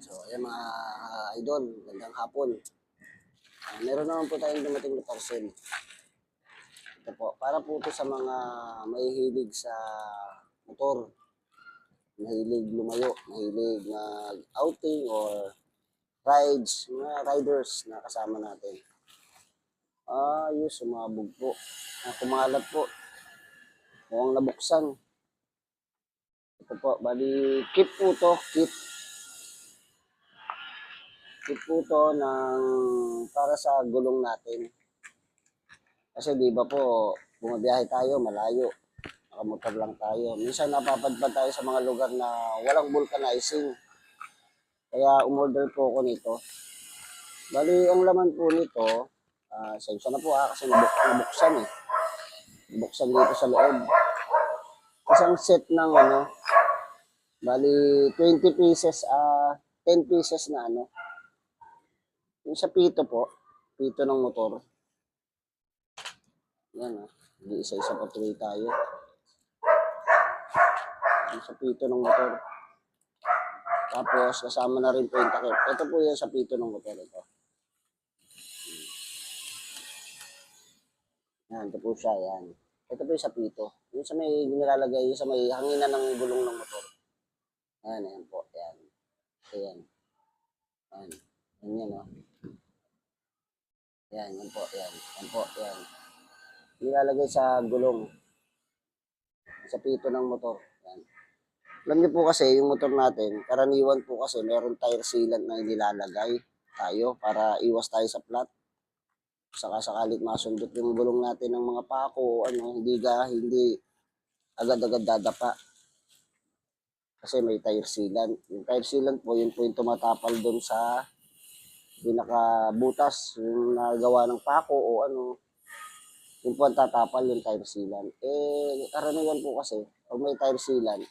So, ayan mga idol, gandang hapon. Meron naman po tayong dumating na parcel. Ito po, para po ito sa mga mahihilig sa motor, mahilig lumayo, mahilig mag-outing or rides, mga riders na kasama natin. Sumabog po. Kumalat po. Mukhang nabuksan. Ito po, bali, kit po to, kit. Kit po to ng para sa gulong natin. Kasi di ba po, bumabiyahe tayo, malayo. Nakamotor lang tayo. Minsan napapadpad tayo sa mga lugar na walang vulcanizing. Kaya umorder po ako nito. Bali, ang laman po nito, sensya na po kasi nabuksan eh. Nabuksan dito sa loob. Isang set ng bali 20 pieces, 10 pieces na yung sa pito po, pito ng motor. Yan hindi isa-isa pa tuloy tayo. Yung sa pito ng motor. Tapos, kasama na rin po yung takip. Ito po yan sa pito ng motor. Ito. Yan, ito po siya. Yan. Ito po yung sa pito. Yung sa may nilalagay, yung sa may hanginan ng gulong ng motor. Yan, yan po. Yan. Ayan. Yan. Yan yan, oh. Yan, yan po. Yan. Yan po. Yan. Nilalagay sa gulong. Sa pito ng motor. Yan. Alam niyo po kasi, yung motor natin, karaniwan po kasi, meron tire sealant na inilalagay tayo para iwas tayo sa flat. Saka sakalit masundot yung gulong natin ng mga pako, hindi agad-agad dadapa. Kasi may tire sealant. Yung tire sealant po, yun po yung tumatapal doon sa pinakabutas, yung nagawa ng pako o yun po ang tatapal yung tire sealant. Karaniwan po kasi, pag may tire sealant,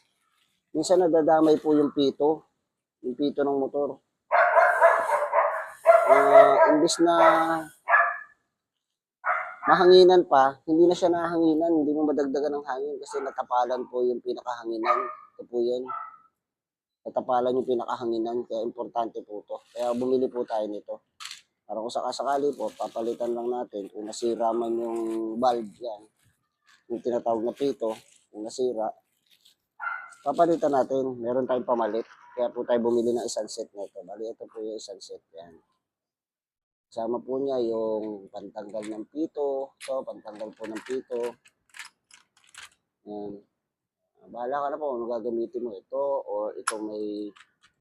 minsan nadadamay po yung pito ng motor. Imbis na mahanginan pa, hindi na siya nahanginan, hindi mo madagdagan ng hangin kasi natapalan po yung pinakahanginan. Ito po yun. Natapalan yung pinakahanginan, kaya importante po ito. Kaya bumili po tayo nito. Para kung sakasakali po, papalitan lang natin kung nasira man yung valve yan. Yung tinatawag na pito, kung nasira, papalitan natin. Meron tayong pamalit. Kaya po tayo bumili ng isang set na ito. Bali, ito po yung isang set yan. Kasama po niya yung pantanggal ng pito. So, pantanggal po ng pito. Yan. Bahala ka na po kung gagamitin mo ito or itong may